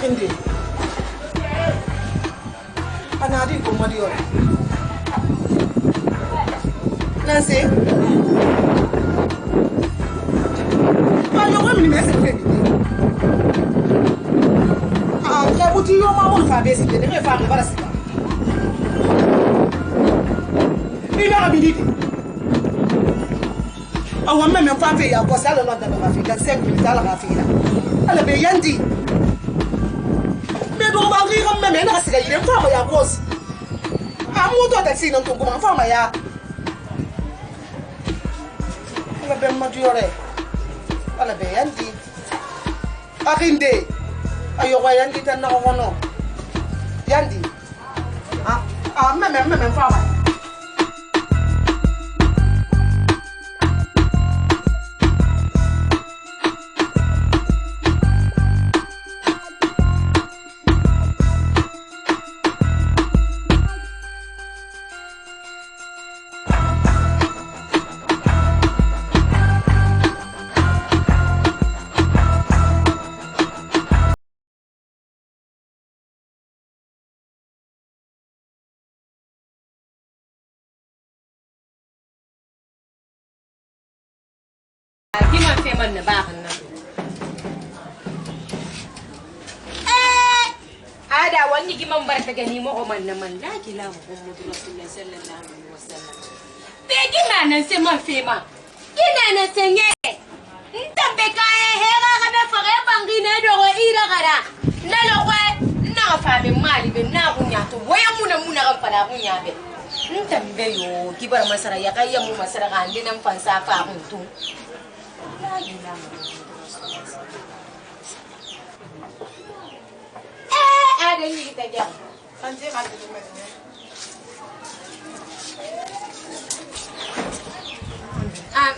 Akinde. Anadi ko Mario. Nancy. Ayo wemi me se pe. Ah, ke buti yo ma won fa be se de me fa me bara se. Ila ability. Awa me fa fe ya ko sala no da ba fi da se ko sala ga fi la. Ala be yandi. Me do ba ri ko me na se ga yire fa ma ya boss. Amu to taxi no to ko ma fa ma ya. Ala be ma diore. Ala be yandi. Akinde. Ayo wa yandi tan na ko no. Yandi. Me fa ma. Gima feman na bakan na. Ada wani giman barka gani mo man naman la kila Muhammadu Rasulullah sallallahu alaihi wasallam. Be gina nan se man fema. Gina nan senye. Ntambe kae hera kana fare bangine do ko ira kara. Na lo kwa na fa me mali be na kunya to waya muna kan fara kunya be. Ntambe yo kibar masara ya kai mu masara kan dinan fansa fa kuntu. Ada ni kita jam. Sanjay ka to me.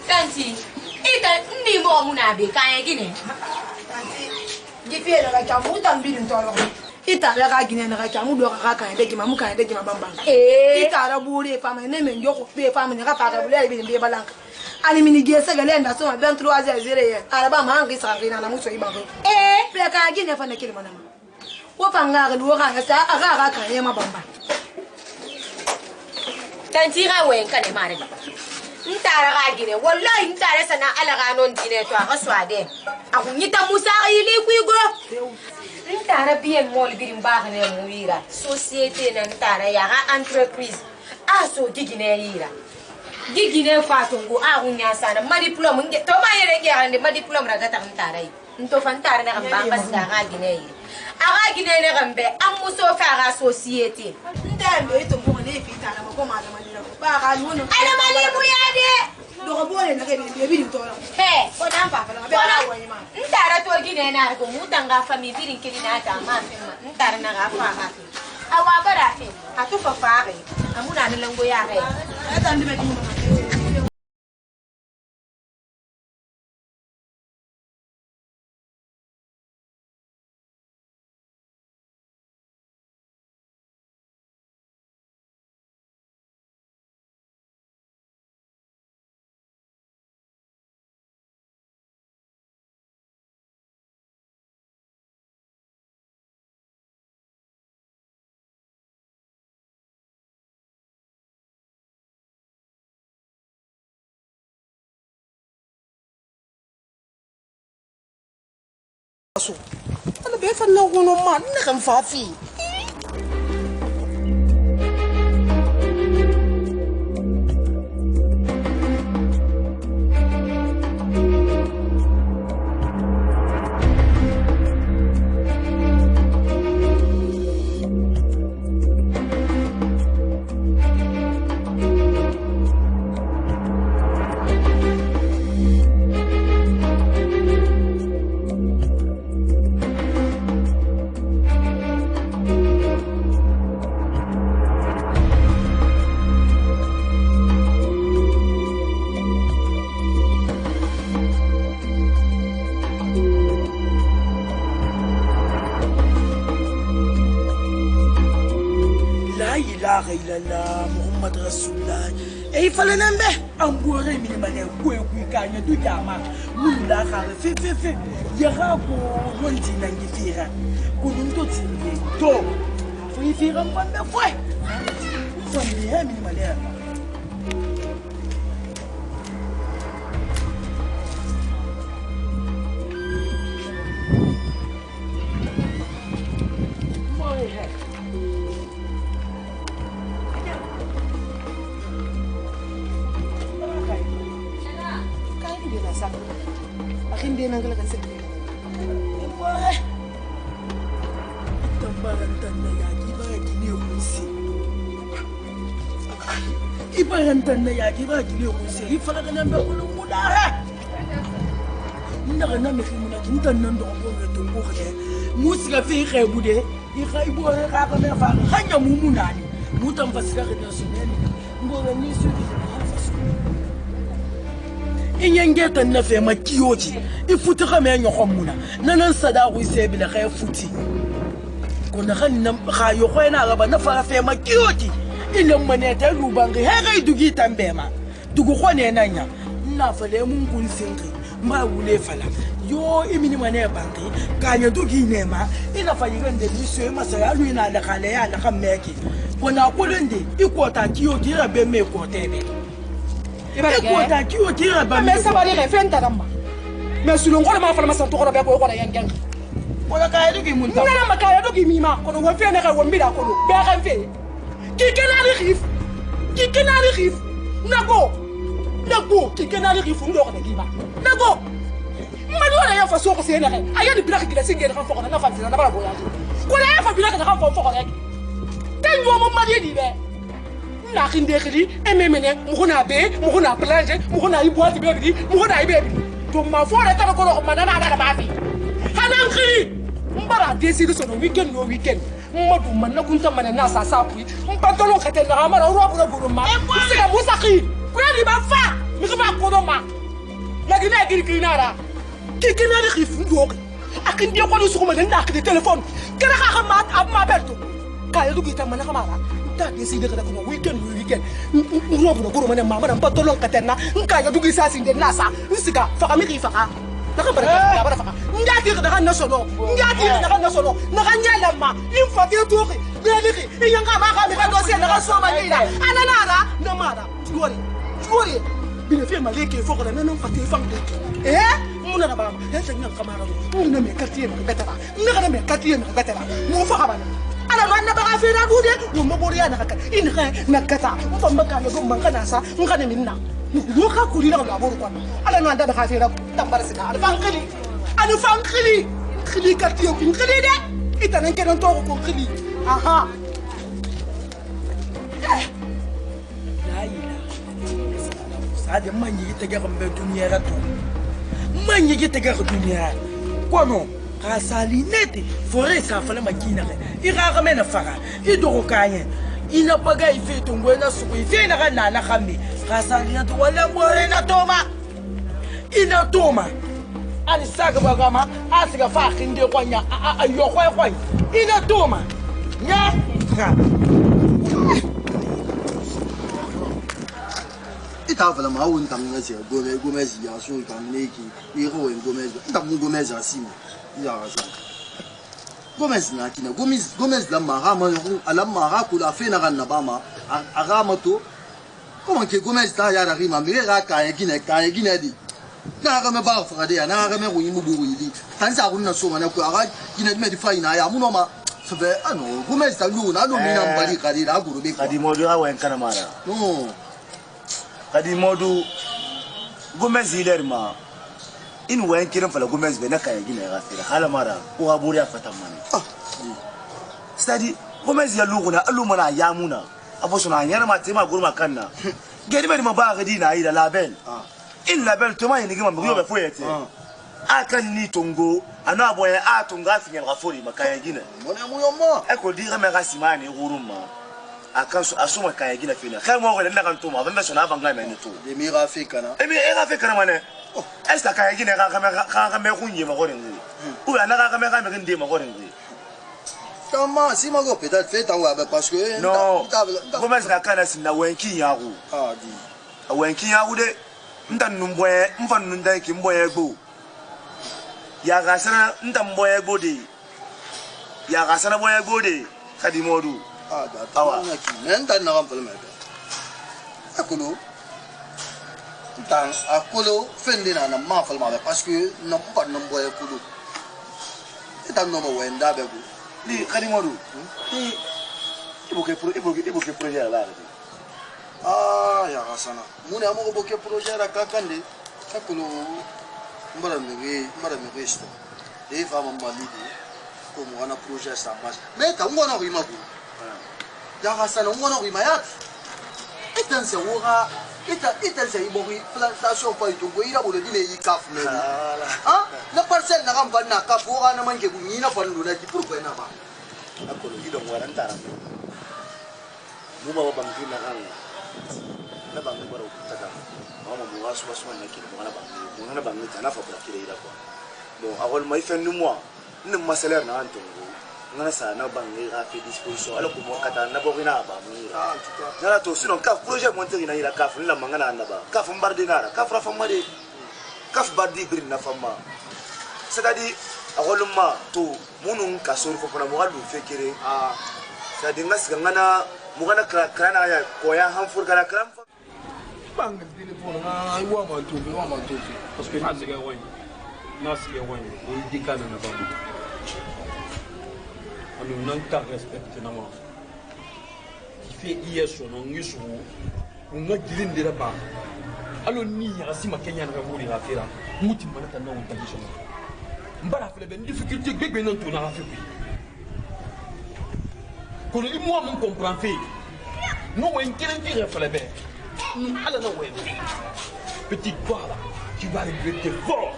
Tanti, ita ndi mo muna be kan gine. Tanti, gipi la ka chamu tan bi din tolo. Ita la ka gine na ka chamu do ka kan de gima mu kan de gima bamba. Ita ra buri fa me ne men joko be fa me ka fa ka bule bi be balanka. Ali mini gese galenda so 23h araba mangi sangina na muso ibango pe ka gine fa na kilima na wo fanga ga wo ga sa aga ka yema bamba tanti ga wen ka ne mare ntara ga gine wallahi ntara sana ala ga non dine to aga swade akunyita musa ili kuigo ntara bien mol birim ba ga ne mu wira societe na ntara ya ga entreprise aso digine yira gigine fatungu agunya sana ma diploma nge to ma yere nge ande ma diploma raga ta ntarai nto fantara na kamba basta ga gine aga gine ne gambe amuso fa ga societe ndambe to mo ne fita na ko ma ma dira ba ga nuno ala mali mu yade do ko bole na ke be bi to he ko dan fa na be ala wa ma ntara to gine na ko mutanga fami birin kilina ta ma fema ntara na ga fa ga awa barafe atu fa fa ga amuna na lango ya ga ta ndi be di mo Ana be fa na wono man na kan fa fi ilaha illallah Muhammad Rasulullah e fale nambe ambore mi mane ku kanya du jama mun la khare fe Yarapo wanti nangifira. Kununto tsirbe. To. Fuifira mpanda fwe. Mfamili hemi ni malea. Hindi nang kalagan sa kanya. Tambarantan na yaki ba gini umunsi. Ibarantan na yaki ba gini umunsi. Ifalaga na ba kulong muna ha? Naka na mekimuna kintan nan dong po ng tumbo kaya. Musika fi kaya bude. Ika ibu ang kakame fa. Hanya mumunani. Mutang fasika kita suneni. Mbora nisu di inyengeta na fe makiyoji ifuta kama yanyo komuna nanan sada ku isebile kaya futi kona khanna khayo khoena gaba na fara fe makiyoji ilan maneta lubangi hega idugi tambema dugu khone nanya na fale mun kun sinki ma wule fala yo imini mane bangi kanya dugi nema ina fayigan da liso masa ya luina da kale ya da kan meki kona kulunde ikota kiyoji rabe me ko tebe ikota kiyoji rabe Mais ça va aller faire ta dame. Mais si l'on voit ma femme s'en tourne avec quoi on a un gang. On a qu'à éduquer mon temps. Non, ma carrière de Mima, on va faire un wambi à Kolo. Bien fait. Qui arrive? Qui arrive? Nago, qui arrive? On doit aller Mima. Nago. Manu a façon que c'est là. Aya de blague qui la signe renfort na fa na ba boya. Ko la fa blague na renfort fort rek. Tan yo mo mari di be. Na khinde khili ememene mo na be mo na plage mo na iboati be bi mo na ibe bi. To ma fo la ta ko lo ma na na ba fi. Hanan khili. Mbara décider son week-end no week-end. Madu man na kunta man na sa sa pui. Mpantolo khatel na mara ro buro ma. Sika musaki. Ko ni ba fa. Mi ko ba ko do ma. La gina giri nara. Qui n'a rien fait d'or. À qui dit qu'on est sur le nac de téléphone. Quel a ramat à ma bête. Quand il dit que tu as t'as décidé de faire un week-end. Nous avons pour le maman, pas de l'eau catena. Quand il dit ça, c'est de NASA. Sika, famille Fara. N'a national. N'a national. N'a rien là-bas. Il faut dire tout. Il y a un camarade qui a dossier de la somme. Ananara, Namara. Tu il fait mal qu'il faut que la non fasse femme de mon abama est un camarade on ne met quartier betara ne me quartier betara mon fara ala wana ba fa na bude mo boriya na kaka in kha na kata mo fa maka no man kana sa ngane minna mo ka kuli na ba boru kwa ala no anda ba fa na tambar sina ala fankili ana fankili khili quartier ko khili de itana kenan to ko khili aha هذا ما يجي تجارب بالدنيا راتو ما يجي تجارب الدنيا كونو قاسالي نتي فوريسا فلا ماكينه يغا منا فغا يدورو كاين إنا بغا يفيتو غوينا سوي فينا غنا نا خامي قاسالي نتو ولا بورينا توما إنا توما أنا ساق بغاما أسيغا فاخين دي قوانيا أيو خوي خوي إنا توما يا ita fala ma won tam na se Gomez ya so tam neki e ko en Gomez tam Gomez asimo ya sa Gomez na kina Gomez la mara ma ala mara ko la fe na ran na ba ma aga mato comment que Gomez ta ya rima me ra ka gina di na ga me ba fa de na ga me ko yimu buru yi tan sa ko na so ma na ko aga gina me di fa ina ya mu no ma so be ano Gomez ta lu na do mi na mbali ka di ra guru be kadi mo do awen kana mara no kadi modu Gomez ilerma in wayan kiran fala Gomez be na kaya gina gafira hala mara ko aburi afata mani stadi Gomez ya luguna alumana yamuna abosuna nyarma tema gurma kanna gedi be ma ba gadi na ida label in label to mai ni gima mbiyo be foyete akan ni tongo ana boye atonga finya gafori makaya gina mona muyomo eko dira me gasimani guruma akanso asuma kaya gina fina kaya mo wala ndaka ntuma bamba sona avanga na nito de mira africana era africana mane esta kaya gina ka me kunye ma gore ngi ou ana ka me ndi ma gore ngi comment si ma go peut-être fait en web parce que non comment ça kana sinna wenki yagu ah di wenki yagu de ndan numboye mfan nunda ki mboye gbo ya gasana ntamboye gode ya gasana boye gode kadi modu da tawa men tan na kam palme akulu tan akulu fendina na ma falma parce que non pas non boye kulu tan no bo wenda be ku li kadi modu iboke projet la ya gasana mune amo boke projet ra kakande akulu mbara me sto e fa mamba lidi ko mo ana projet ça marche mais ta ngona rima ku ya gasana ngona rima ya etan se wora etan se ibori plantation pa itu go ira bolo dine ikaf me na parcelle na kam na ka wora na mange ku nyina fandu na ki pourquoi na ba akolo gido ngwaran tara mu ba bangi na kan na bangi bara utaka mama mu wasu na ki mu na bangi tana fa bra kire ira ko bon awol mai fendu moi nim masalaire na antongo ngana sa na bangi a fait disposition ala ko mo kata na bo ina ba mu ngana to sinon kaf projet monter ina ira kaf la mangana na ba kaf mbarde nara kaf rafa made kaf bardi bir na fama c'est-à-dire awoluma to munun kasori fo na mo galu fekere c'est-à-dire ngana mugana krana ya koya hanfur kala kram bang téléphone na wa ma to parce que nasiga wani o dikana na ba on non ta respecte na mo qui fait hier son ngisu on ga dilinde la ba alo ni ya sima kenya na ngori la fera muti manata na on ta giso mbara fele ben difficulté gbegbe non to na rafi ko ni moi mon comprend fait non on kelen qui refle ben ala na ouais petit quoi là tu vas regretter fort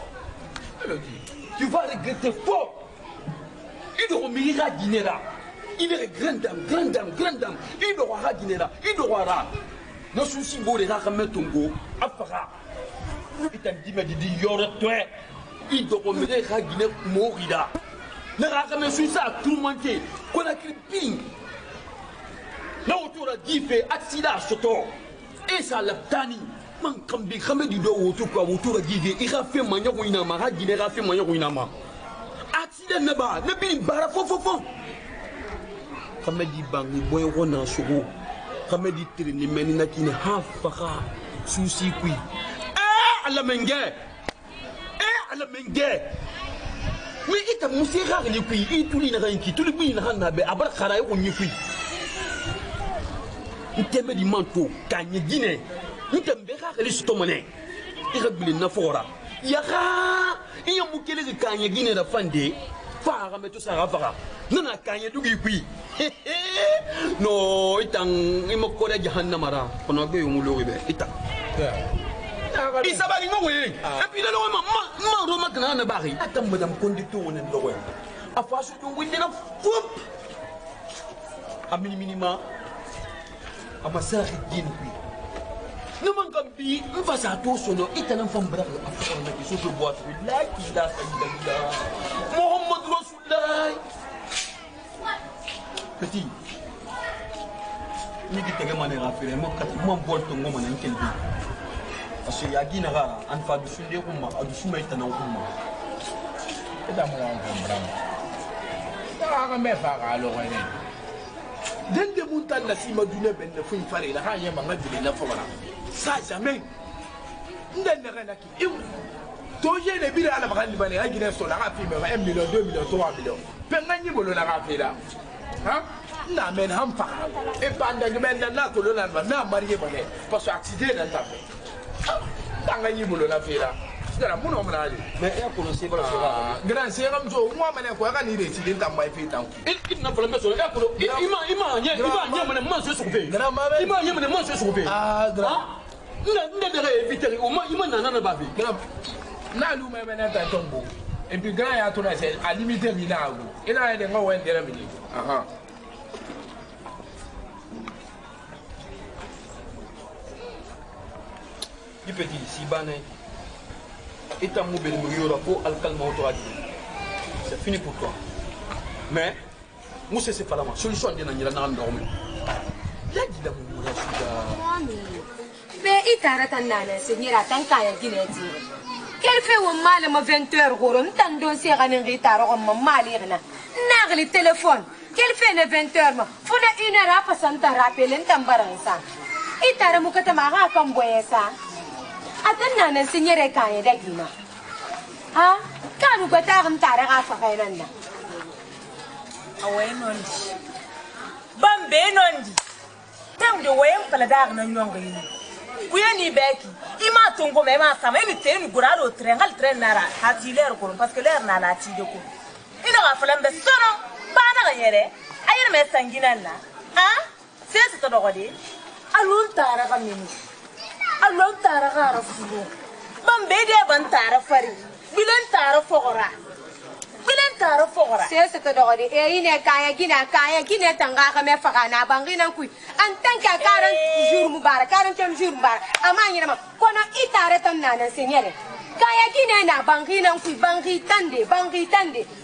elle dit tu vas regretter fort il dormira dinera il est grande dame il dormira dinera il dormira no souci bo de la kametongo afara itan dime di yoro toi il dormira gine morida na rakame suisa tout manqué qu'on a clipping na autour di fait accident soto et ça la tani man kambi khame di do autour di il a fait manya ko ina ma ha gine ra fait manya ko ina ma accident na ba na bi bara fofo khame di bangi boy wona sugo khame di trini meni na kine ha faka susi kui ala menge oui ita musira ni kui ituli na ranki tuli bi na na be abar khara ko ni kui ntembe di manto kanye gine ntembe khali stomane irabili na fora ya iya mukele kanye gine da fande fa ga meto sa ga nana kanye dugi kui no itang imoko da jahannamara kono be yumulo be ita isabari ngowe et puis là ma roma kana na bari atam madame conducteur on est loin a façon de windena fop a minima a masahi din bi no man kan bi in fa sa to sono itanan fam bra a fa na ki so to boat billahi la ilaha muhammad rasulullah petit ni ki tege mane rafire mo kat mo bolto ngoma nan kelbi parce que yagi na gara an fa du sunde kuma adu sumai tanan kuma ita mo an comprendre ta ga me fa ga lo ne den de mun tan nasima dune ben na fun fare la hanya ma ngadi na fawara ça jamais nden na kana ki to je ne bi ala bakali bane ha gine so la ga fi me 1 million 2 million 3 million pe ngani bolo na ga fi la ha na men ham fa e panda men na ko lo na na marié bane parce que accident na ta tanga ni bolo na fi la dara mun o mra mais e ko no se bala grand c'est comme so moi mané ko ga ni réti din tam bay fi tam il na problème so e ko ima mané man se souper ima mané man se souper grand nda de éviter au moins ima na na ba fi grand na lu me mané ta tombo et puis grand ya to na c'est à limiter mi na go ina de ngo wen dere mi aha du petit si bané ita mu ben mu yora ko alkalma autoradi c'est fini pour toi mais moi c'est pas la solution de na nyira na ndorme ya gida mu rasuda be itara tan nana senyera tan kaya gineti Quel fait au mal ma 20h goro m'tando se ganin ritaro on mali rena. Nagli téléphone. Quel fait le 20h ma? Fona 1 heure pa santa rappelen tambaransa. Itara mukata maga kan boyesa. Atanna na signere kaya dagina. Ha? Kanu gata kan tara ga fa kainanna. Awai nondi. Bambe nondi. Tam de wayen kala dag na nyonga yini. Kuya ni beki. Ima tongo me ma sama ni te ni gurado tren hal tren nara. Hati ler ko parce que ler na ti de ko. Ina ga falan be sono. Ba na ga yere. Ayir me sanginan na. Ha? C'est to dogodi. Alun tara ga mini. Alun tara ga rafu. Bambe de ban tara fari. Bilen tara fogora. Bilen tara fogora. C'est to dogodi. E ine kaya gina tanga ka me faga na bangina ku. En tant que 40 jours mubarak, 40 jours mubarak. Amanya ma kono itare tan nana senyere. Kaya gina na bangina ku bangi tande.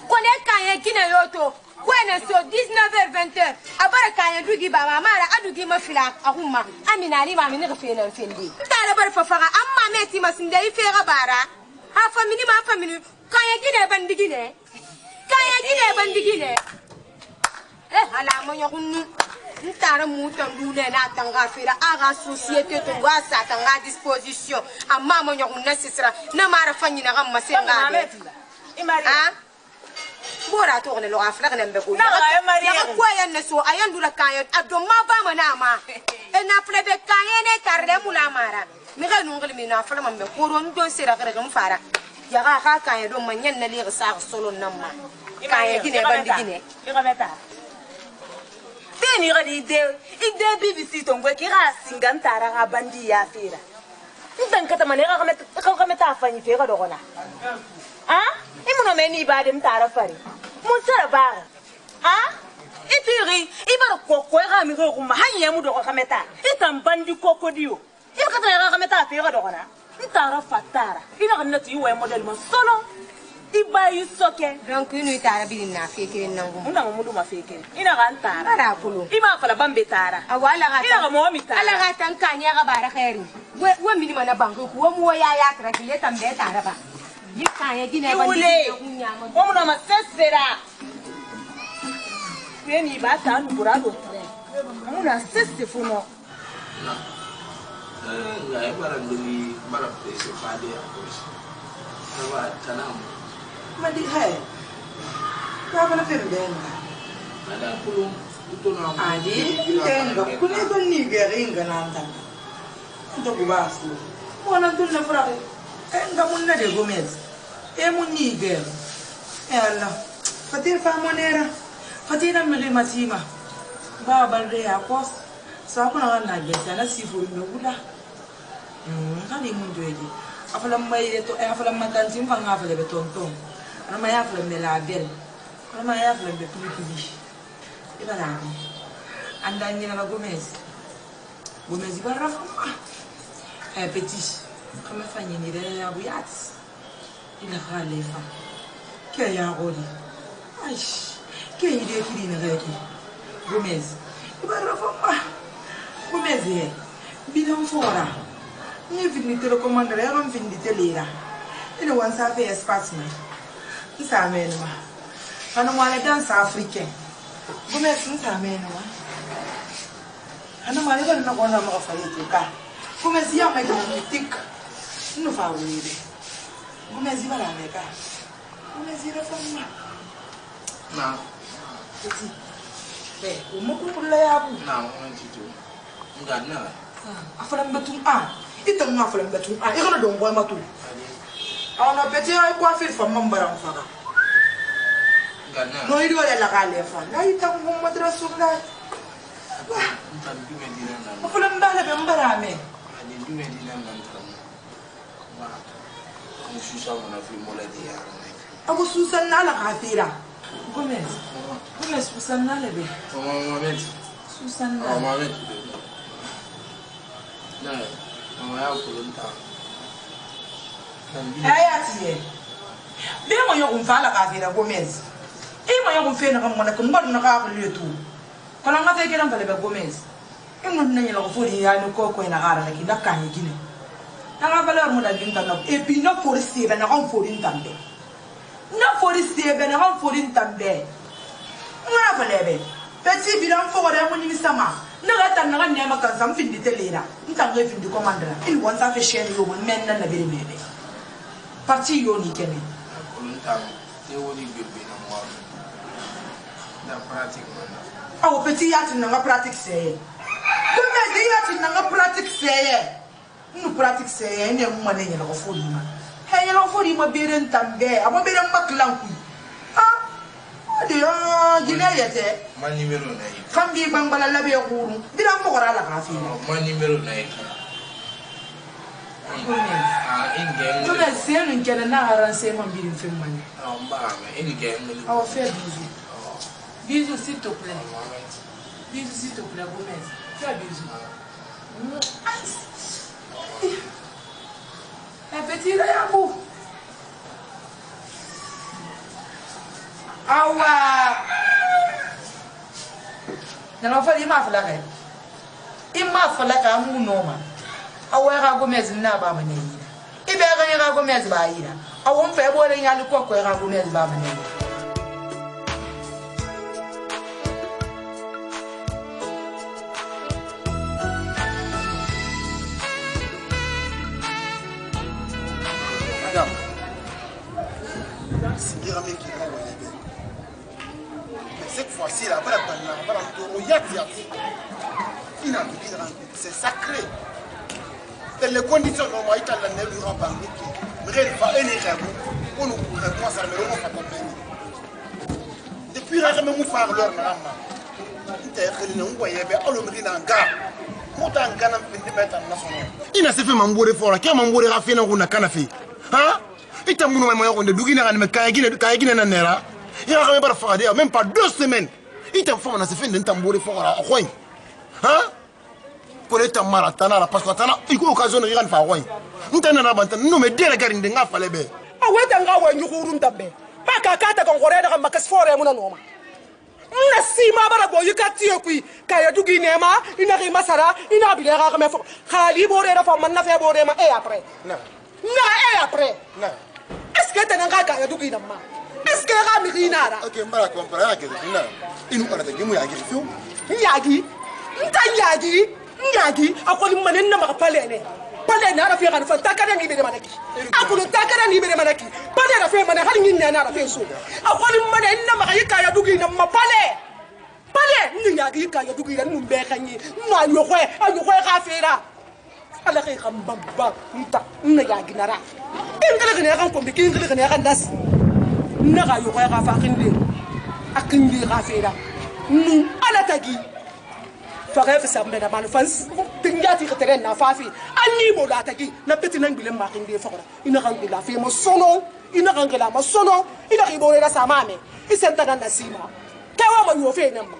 Kono kaya gina yoto. Kwena so 19h 20h. Abara kaya dugi ba mara adugi ma fila ahuma. Amina ali ma mini gfena fendi. Tara bar fafaga amma meti masinde ifega bara. Ha famini kaya gina bandigine. Ala mo yakunu. Ntara mutan dule na tanga fira aga société to ga sa tanga disposition amma mo yakunu sisra na mara fanyina ga masenga be. Imari. Bora to ne lo afla kana mbeko. Ya ko ya ne so ayandu la kaya adoma ba mana ma. E na plebe kaya ne karde mula mara. Mi ga nungul mi na afla mambe ko ron don sira kare gam fara. Ya ga ka kaya do manyen na le sa solo namma. Kaya gine bandi gine. Ira meta. Teni ga ide BBC to ngwe ki ga singantara ga bandi ya fira. Ndan kata mane ga meta afanyi fe ga dogona. Ah? Imuno meni ba dem tara fari. Mun sara ba. Ah? Itiri ibara kokko ga mi go kuma hanya mu dogo kameta. Itan bandi kokko dio. Iba kata ga meta fe ga dogona. Ntara fatara. Ina kan nati we model ma solo. Iba yusoke. Donc inu tara bi na fe kire nangu. Muna mu ma fe kire. Ina ga ntara. Ara kulu. Iba fala bambe tara. Awala ga. Ina ga mo mi tara. Ala ga tan kanya ga bara khairi. We mini mana bangu ku wo ya tra kile tambe tara ba. Yikaya gine bandi kunyama. Omuna masesera. Kweni ba ta nu burado tre. Omuna sese funo. Ya bara ndumi bara pese fade akos. Nawa tanam. Mandi hai. Ka bana fembenga. Ada kulum utona. Adi tenga kune to ni geringa nanda. Ndo kubasu. Mona tunna fura. Enga munna de Gomez. E munigel. E alla. Fatir fa monera. Fatira miri matima. Ba balde akos. Sa kuna na gesa na sifuru ndoguda. Kali mundu eji. Afala mai to afala matanti mfanga afala betonton. Ana mai afala mela bel. Ana mai afala be pili. Ibala. Anda nyina na Gomez. Gomez ibara fa. Petit. Comme fanyi ni de ya buyat. Ina khale fa. Ke ya goli. Aish. Ke ide kiri na gaki. Gomez. Ibara fa. Gomez ye. Bilan fora. Ni fini telecommander ya ron fini telera. Ina wansa fe espace na. Isa menma. Ana wala danse africain. Gomez nta menma. Ana mali ba na kona ma fa yeka. Gomez ya ma tik. No fa wele. Gomez ba la meka. Gomez ira fa ma. Na. Eti. Be, o mo ko la ya bu. Na, on tito. Ngana. Afalam batum Ita nga afalam batum Ika na dong boy matu. Ana peti ay kwa fil fa mambarang fa. Ngana. No ido la kale fa. Na ita mo madraso na. Ntan dume dina na. Afalam bala be mbarame. Ani dume dina na ntan. Ma. Ani shusa mona fi mola dia. Ako susan na la kafira. Gomez. Gomez susan na le be. Mohamed. Susan na. Mohamed. Na. Mama ya kulunta. Aya tiye. Be mo yo kumfala kafira Gomez. Mo yo kumfena kama mwana kun ngod na ka letu. Kala nga feke lang pala be Gomez. Ngod na nyela ko fodi ya no ko na gara na kidaka ni gine. Nanga valeur mo da ginta na. Et puis no forestier ben na on forin tambe. No forestier ben na on forin tambe. Nga valebe. Petit bilan fo wala mo ni sama. Naga tan naga nema kan sam fin ditelera. Ntanga fin di commandera. Il won sa fe chaîne yo mon men na bere bebe. Parti yo ni kene. Kolunta ne woni bebe na mo. Na pratique mana. Awo petit yati nanga pratique c'est. Comme dit yati nanga pratique c'est. Nous pratique c'est ne mo ne nyela ko fodi ma. He nyela ko fodi ma bere ntambe. Abo bere maklan ku. Gina yete. Ma numéro na yi. Kambi bangbala labe guru. Bira mo gora la kafi. Ma numéro na yi. Tu me sais une qu'elle n'a arrangé mon billet de film. On va faire bisous. Bisous s'il te plaît. Bisous s'il te plaît, Gomez. Fais bisous. Un petit rayabou. Awa. Nana fa di ma fa la kai. Ima fa la ka mu no ma. Awa ga Gomez na ba mane yi. Ibe ga Gomez ba yi na. Awo mfa bo re nya ko ga Gomez ba mane yi. Madame. Singira me ki ka wala be. Cette fois-ci là, voilà c'est sacré. Et les conditions normales, il y a la neige durant par le qui. Mais il va aller on nous commence à me remonter. Depuis la même faire leur maman. Il a fait mamboure fort, qui a mamboure à faire un canafi. Hein? Il t'a mounu maman de Dougina and Kayagina Nera. Il a même pas 2 semaines. Il t'a fait un fait d'un tambour fort à Rouen. Hein? Pour être maratana, parce que il faut occasion de rien faire Rouen. Nous t'en avons nous me dire regarder des gars fallait bien. Ah ouais, t'en as un jour tambe. Pas qu'à cata qu'on aurait dans ma casse forêt, mon nom. Nasima barabo yukati yokui kaya dugi nema inari masara inabila kame fo khali bore ra fo manna fe bore ma et après na et après na est-ce que t'as nga kaya dugi nama est-ce que ga mi ginara OK mbara comprendre que na inu ala de gimu yagi fiu yagi yagi akoli manen na ma palene palene ara fi kan fa takana ngi be manaki akulu takana ngi be manaki palene ra fe mané hali ngi na ra fe so akoli manen na ma kaya dugi nama pale ni yagi kaya dugi ran mum be xani no ayo xoy xa fera ala xey xam bamba nta na yagi nara ken kala gene xam ko be ken kala gene xam das na ga yo xoy xa fa xinde ak ndi xa fera nu ala tagi fa ga fa sambe na man fans tingati ko tere na fa fi ani mo la tagi na peti nan bilem ma xinde fa ko ina xam la fi mo sono ina kan la ma sono ina xibo re sa mame isenta na sima tawa ma yo fe na ma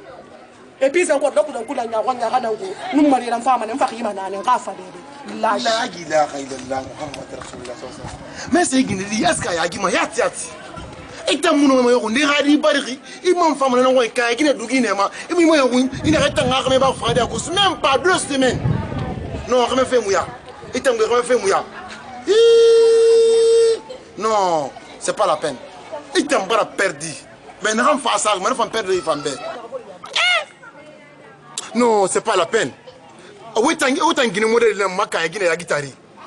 et puis encore donc la nya wanga kana ngo numari ran fama nan fakima na nan ka fadede la ilaha illallah muhammad rasulullah sallallahu alaihi wasallam mais c'est gine aska ya gima yati ita muno mo yo ndi hadi bariki imam fama nan ngoy kay gine dugine ma imi mo yo ina reta nga me ba fada ko même pas 2 semaines non me fait mouya ita me fait mouya non c'est pas la peine ita mbara perdu mais na ram fa ça ma na fa perdre ifambe. Non, c'est pas la peine. Autant qu'il modèle de Maka et Guinée la guitare.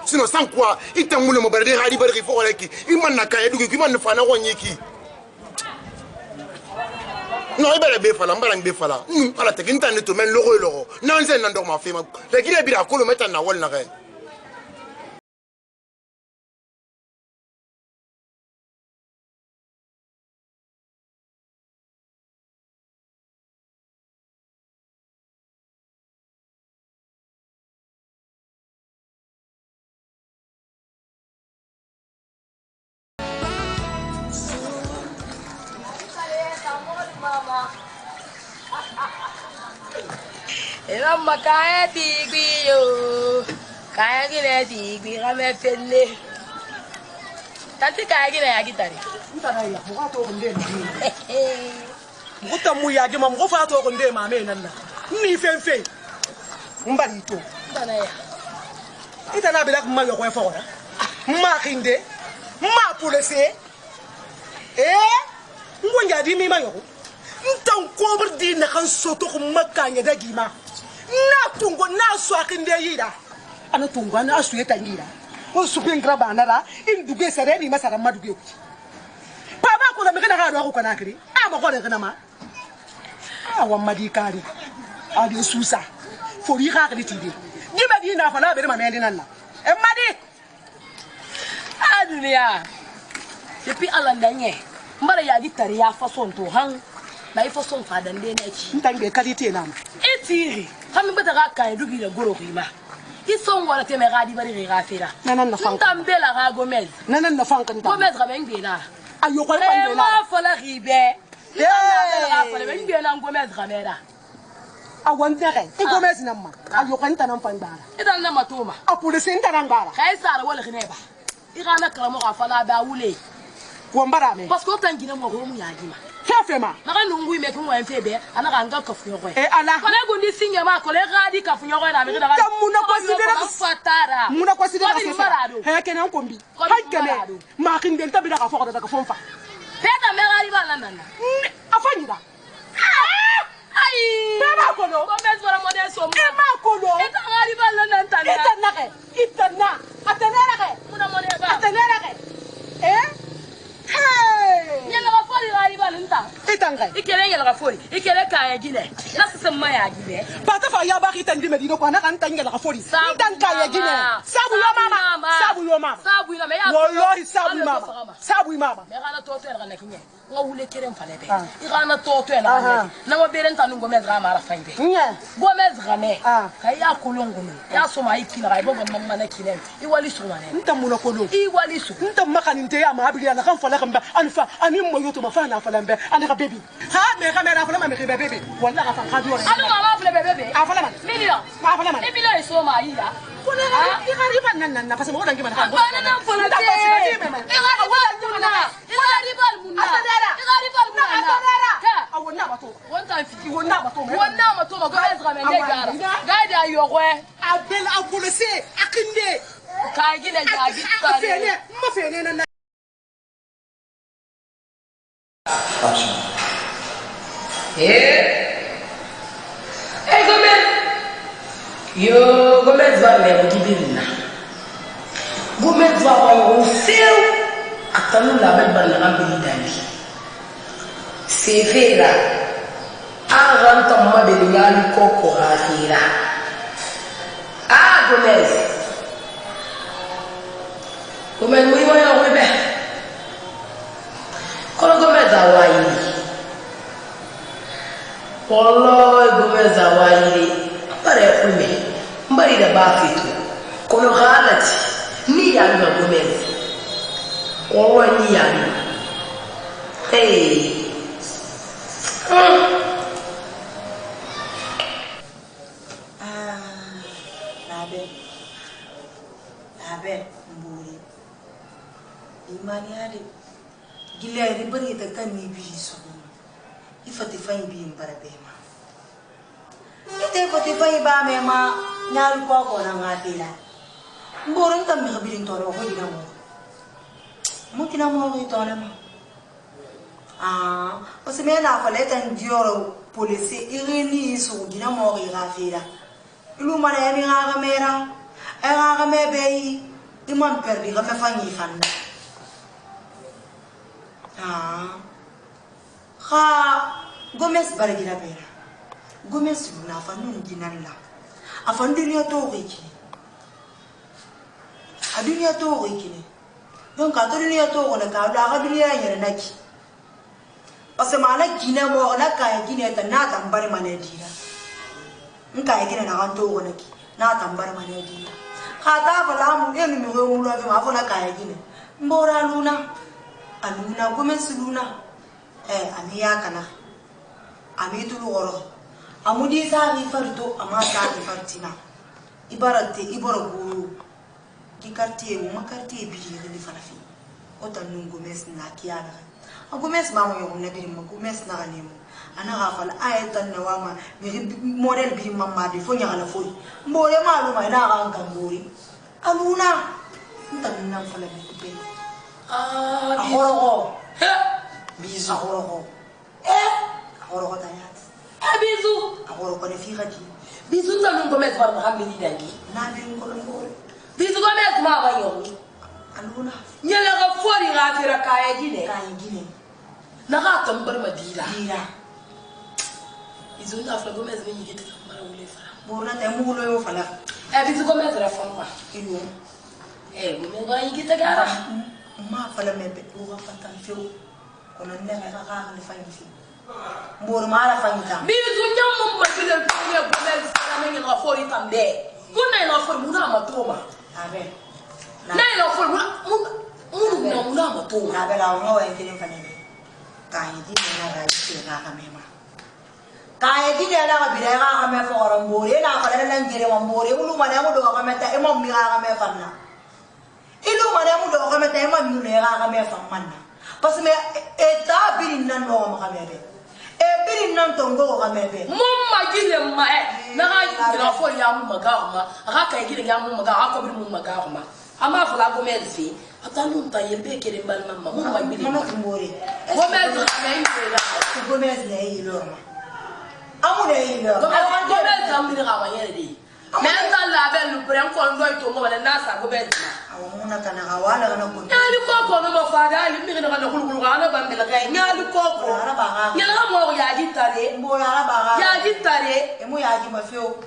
Sinon, sans quoi, il t'a moulé mon bébé, il faut aller. Il m'a n'a il m'a ne fait un non, il va le béfala, il va le béfala. Nous, à la technique, on est tout même l'euro. Non, c'est un endroit fait. La Guinée est bien à colo mettre en awal n'a rien. Mama kaya tigwi yo, kaya gine tigwi kame felle. Tanti kaya gine ya gitari. Ntana ya muka to konde na. Muta mu ya gima mu fa to konde ma me nan na. Ni fenfe. Mbali to. Ntana ya. ita na bila kuma yo ko fora ma khinde ma policier ngonja di mi ma yo ntan ko burdi na kan soto ko makanya da gima na tungo na so akinde yida ana tungo na asu yeta ngira ko su bin graba na ra induge sare ni masara maduge baba ko da mi kana ha do ko kana kiri ama ko da kana ma awan madikari adi susa fori ka kali tide di madina fa na be ma mendi nan na e madi adunia depuis ala ndanye mbara ya di tari ya façon to han na i façon fa dan de na ci ntange qualité na etiri xam mbata ka kay dugi la goro khima son wala te me ga di bari ga fera nanan na fan tambela ga Gomez nanan na fan kan Gomez ga ben bela ayo ko ban bela ma fa la ribe Gomez kamera awan dere Gomez namma ayo kan tanan pandara idan na matoma a police tanan gara kai sara wala khineba igana karamo ka fala ba wule ko mbara me parce que tan gina mo ko mu yagima fema maka nungu me ko wen febe ana ka nga kafu yoko ala ko le gundi singa ma ko le gadi kafu yoko na me da muna considera fatara muna considera he kenan kombi hakene ma kin del tabira ka foko da ka fonfa peta me gari ba nan afanyida ai baba ko no Gomez wala mo de so ma ko no eta gari ba nan tan itana atenera ke muna mo de ba atenera ke yalla ga fori gari ba nta itanga ikele yalla ga fori ikele ka ya gile na sasa ma ya gile ba ta fa ya ba ki tan di medino ko na kan tan yalla ga fori tan ka ya gile sabu yo mama sabu yo me ya wallahi sabu mama me gana to to na kinye nga wule kerem fale be igana to to na mo beren tanu Gomez ga mara faibe Gomez ga me ka ya kulungu ya so ma ikila ga bo mamma na kile I wali so mane nta muno ko do I wali so nta makaninte ya ma abili na kan fale kan ba anfa ani mo yoto ma fa na fale mbe ani ka baby ha me ka me na fale ma me ka baby walla ka fa ka do ani ma fale baby a fale man million ma fale man million so ma ida ko na I riba nan na parce que mo dangi man ka ba na fale te I riba munna Gomez ramene gara gaida yogwe abel abulese akinde kaigile jagi afene mafene na Gomez yo Gomez va me gibina Gomez va wa seu atanu la bel balanga bilidani c'est vera aranta ma belingali koko afira Gomez muy moyo webe kono Gomez awayi wallahi Gomez awayi bare kume mbari da bafitu kono halati ni ya na Gomez wallahi ni ya Abe mburi imani ade gilere bari ta kan ni bi so ifati fayin bi mbara be ma ite fati fayin ba me ma nyal ko na ngatila mboron tam mi khabirin to ro ko dina mo mutina mo ro to na ma o se me na fa letan dioro police irini so dina mo ri rafira ilu mara ya mi ga mera ga me be imam perdi ga me fanyi fanna Gomez baragira bera Gomez luna fa nun ginalla afan dunia to riki a dunia to riki ne donc a dunia to wona ka da dunia yere naki parce que mala gina mo na ka gina ta na tambar mane dira nka gina na kan to wona ki na tambar mane dira khata bala mu en mi ho mu la fi ma fo na ka gina mbora luna aluna Gomez luna ami ya kana ami tulu goro amudi sa ni farto ama ta ni fartina ibarate iboro guru ki quartier mo quartier bi ni falafi otan Gomez na kiana Gomez ba mo yo na bi mo Gomez na ni mo ana ga fala ayatan na wama mi model bi mamma di fo nyala fo mbore ma lu ma na ga ngambori Aluna. Ntanna fala bi. Ah, Ahoroko. Bisous. Ahoroko. Ahoroko tayat. Bisous. Ahoroko ne fi khati. Bisous ta nun commerce par Mohamed Dangi. Na bi ko ngol. Bisous commerce ma ba yo. Aluna. Nyala ga fori ga fira kaya gine. Kaya gine. Na ga tan bar madira. Dira. Bisous na fla commerce ni yigita mara wule fara. Borna te mu lo yo fala. Bisous commerce ra forma. Iyo. Mo ga yigita gara. Ma fala me be do ga fatan fiu. Kono ne ga ga le fanyi. Mbor mara fanyita. Bisous nyam mo ba bile fiu commerce na me ga fori tambe. Kuna ina fori muna matoma. Abe. Na ina fori muna matoma. Na be la ngo wa entene fanene. Kaya di na ga ite ga ka mema. Kaya di na ga bi da ga ka me foro mbore na fala na ngire mo mbore ulu mana mo do ga meta e mo mi ga me fanna. Ilu mana mo do ga meta e mo mi ne ga me fanna. Parce me eta bi nan no ma ka mebe. E bi nan tongo ga mebe. Mumma gile ma na ga ina fori ya mumma ga ma. Aga kai gile ya mumma ga ako bi mumma ga ma. Ama fala go merzi. Atanu ta yelbe kere mbal mamma mumma gile. Mama kumbore. Go merzi na yile la. Go merzi na yile ma. Amu na yile. Go merzi amiri ga wa yele di. Mental la bel lu pren ko ndo to mo wala nasa go merzi. Awamuna kana awala kana ko. Nyali ko no mo fada ali mi na kana kulukulu ga na bambela ga nyali ko. Ara ba ga. Nyala mo ya ji tare. Mbora ara ba ga. Ya ji tare. E mo ya ji mafio.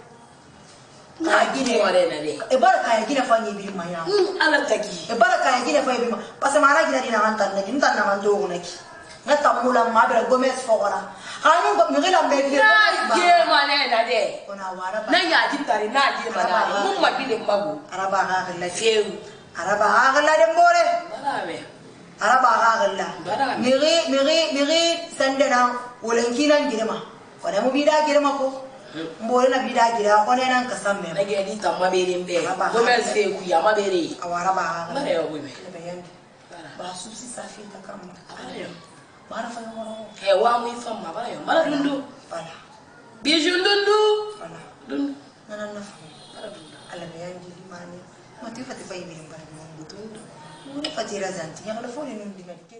Kaya gine wale na le. E bara kaya gine fanyi bi ma ya. Ala tagi. E bara kaya gine fanyi bi ma. Parce mana gine dina hantan na gintan na mando naki. Ngata mula ma bera Gomez fogora. Hanu ko mi gila mbe bi. Na je mane na de. Ona wara ba. Na ya ji tare na je mana. Mun ma bile mago. Araba ga gilla Feu. Araba ga gilla de mbore. Barabe. Araba ga gilla. Barabe. Miri sandana wolenkina ngirema. Kone mu bida girema ko. Mbore na bida gira kone nan kasamme. Na ge di tamma bere mbe. Gomez fe ku ya ma bere. Awara ba ga. Bare yo bwe. Ba susi safi ta kam. Bare yo. Bara fa ngoro. He wa mu ifam ma bare yo. Bara dundu. Bala. Biju dundu. Bala. Dundu. Nana na. Bara dundu. Ala me yangi di mani. Mati fati fa yimi bara mo dundu. Mo fati razanti. Ya kala foni nun di ngadi.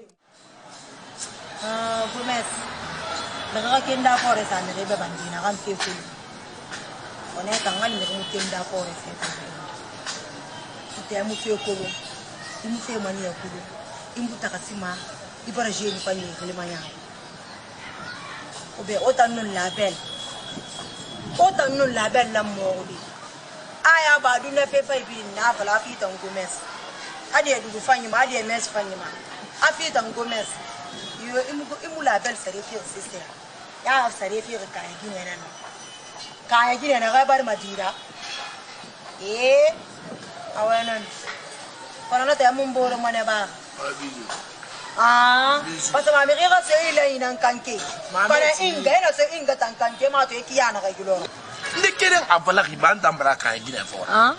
Gomez. Daga kenda fore sa ne be bandina kan fefu. One tangal me mu kenda fore se ta. Ite mu fe ko. Imu fe mani ya kudu. Imbu takasima. Ibara jeni pani kelema ya. Obe otan non label. Otan non label la modi. Aya ba du na fe fa bi na fala fi tan Gomez. Ade du fanyi ma ade mes fanyi ma. Afi tan Gomez. Yo imu label sare fi sister. Ya sare fi ka gine nan. Ka gine na ga bar madira. Awanan. Para ta mun boro mane ba. Parce que Amerika c'est il ina kanke. Para inga ina se inga tankanke ma to ekiyana ka giloro. Ne keren avala ribanda mbra ka gina fora.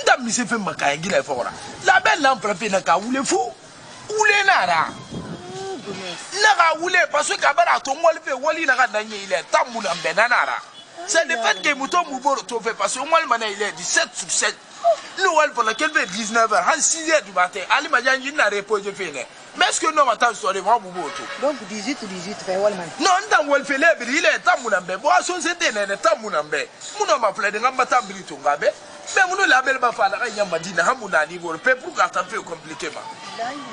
Ndam mi se fe maka gina fora. La belle lampe pe na ka wule fu. Wule nara. Na ka wule parce que abara to ngol fe woli na ka nanye ile tamu na benanara. C'est le fait que mouton mouboro to fait parce que ngol mana il est 17 sur 7. Noël pour laquelle fait 19h, à 6h du matin, Ali Majan n'a reposé fait. Mais est-ce que non, attends, sur les vents mouboto? Donc 18 ou 18 fait Walman. Non, dans Wall fait l'ébri, il est à Mounambe. Boisson c'était un état Mounambe. Mon homme a plaidé un matin brito gabe. Mais mon la belle bafala, il y a Madina, Hamouna, niveau, peu pour qu'à t'en faire compliquément.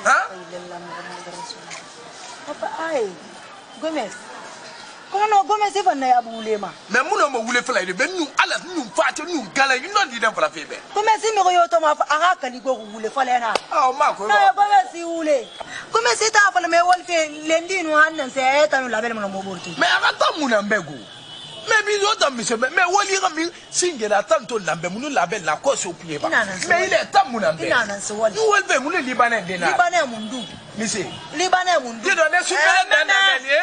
Hein? Papa, aïe, Gomez. Comment Gomez est venu à Boulema? Mais mon homme voulait faire le ben nous, à la nous, fâche, nous, galère, nous, on dit d'un pour la fébé. Gomez, il me reyoto ma arakaligo, vous voulez faire là. Ah, Marco, non, Gomez, si vous voulez. Gomez, c'est à faire le meilleur fait lundi, nous, on s'est à nous laver mon mobilité. Mais attends, mon ambego. Mais bisous, monsieur, mais Wally Rami, single à tanto lambe, mon label, la cosse au pied. Mais il est à mon ambé. Nous, elle veut mon Libanais, Libanais, mon doux. Monsieur, Libanais, mon doux. Tu donnes un super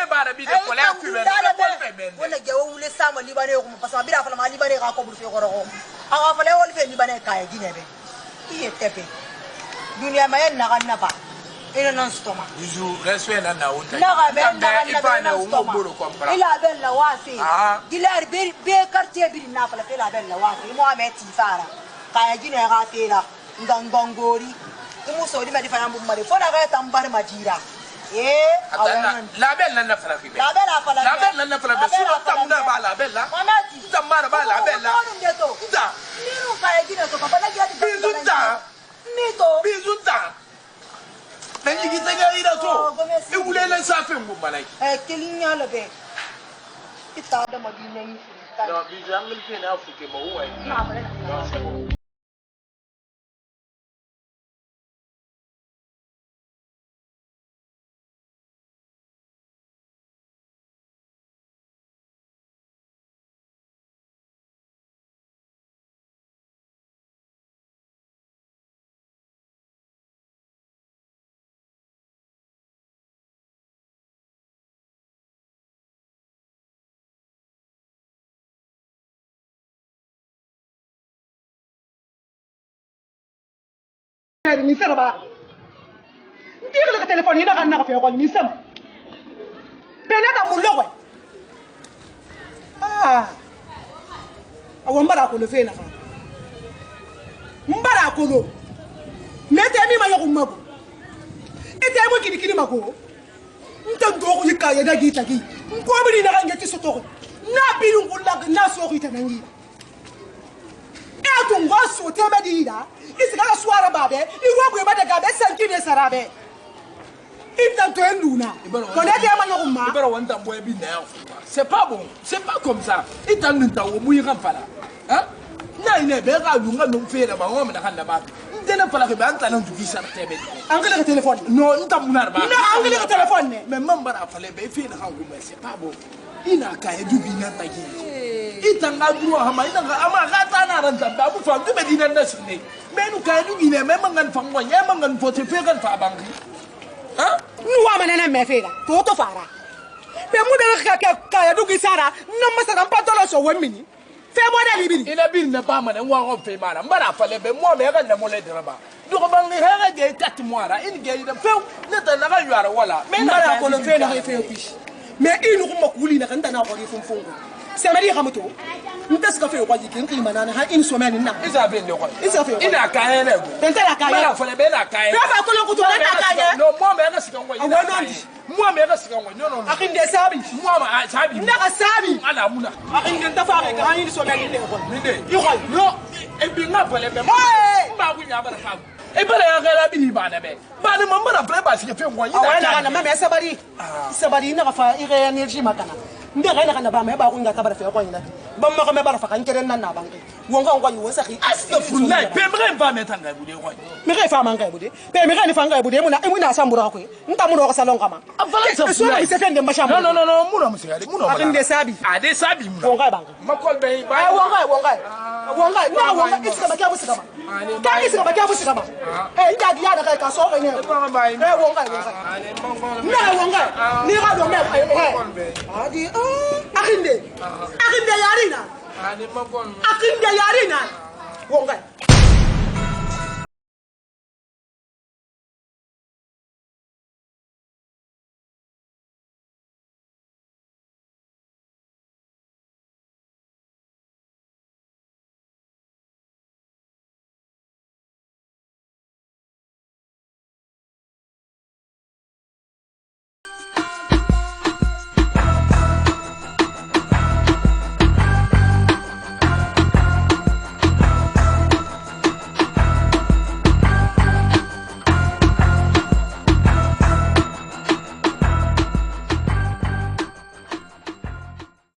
barabi de colère, tu veux on a gagné les Sam Libanais, parce que la femme Libanais a compris au Rome. Alors, il fallait faire Libanais Kaya Guinée. Il est tapé. Dunia Mayen n'a pas. Il non stomac. Bisous, respect na na uta. Na il a belle la wasi. Il a be quartier bi na fala la belle la wasi. Mo ameti fara. kaya gine ga tela ngangongori muso di medi fayambu mari fona ga tambar majira la bella na fala fi la bella na fala be so tamuna ba la bella tamara ba la bella da niru kaya gine to papa na gadi bizunta mito bizunta nanji ki tega ida to e wule na sa fe ngum balai kelinya la be ita da madina yi no bi jamil fe na afrike ba huwa na bare ni saraba ndiri le telefone ina kana ka ko ni sam bena da mullo ko awambara ko le fena ka mbara ko lo mete mi ma yoko mabo ite mo kidikiri mako nta ndo ko yika ya dagi taki ko bari na kan ngati soto na biru ngulla na so ko itanangi e to ngaso te medida isikala swara babe iwabwe badaga be sankine sarabe ibta to enduna konete amanyo kuma ibero wanda mboye bi na c'est pas bon c'est pas comme ça itan nta wo muyi kan fala hein na ine be ga lunga no fere ba ngom na kan na ba ndena fala ke ba anta nan tuki sa tebe angele téléphone no nta munar ba na angele téléphone ne mais mambara fale be fe na kan gumba c'est pas bon ina ka edubi na tagi itanga duwa hama ina ama ga ta na ran tamba bu fa dube dinan na sine menu ka edubi ne me mangan fangwa ya mangan fote fe kan fa bangi ha nuwa manana me fe ga to fara be mu be ka edubi sara na masara pantolo so wemini fe mo da libiri ina bir na ba mana wa on fe mara mbara fale be mo me ga na mo le draba du ko bangi hega de tat moara in ge ida fe ne ta na ga yara wala me na ko le fe na fe pish mais inu kuma kuli na kanta na ko ri funfungo semari khamuto ntaska fe ko jikin qimana na ha in somani na isa be le ko isa fe ina kaye le go tenta la kaye na fale be na kaye be ba ko lo kuto na kaye no mo me ga sikan go ina mo me ga sikan go no akinde sabi mo ma sabi na ka sabi ala muna akinde tafare ga in somani le ko ni de yoko no e bi nga fale be ba ku nya bara fa e bara ya ga bi ni ba na be ba ni mo bara fale ba si fe go ina ka na me sabari na ka fa ire energy makana nde ga ina kana ba me ba ku nga tabara fe ko ina ba ma ko me bara fa kan kere nan na banke wonga ngwa ni wosa ki astaghfirullah pe me ba me tanga bude ko me ga fa man ga bude pe me ga ni fa nga bude muna sambura ko nta mu ro ko salon kama afala sa so mi se fende masham no mu no musigade mu no akinde sabi ade sabi mu wonga banke makol be ba wonga na wonga isika ba kya busigama ka isika ba kya busigama nda gi ya da ka so ga ne wonga na wonga ni ga do me adi akinde yarina akinde yarina wonga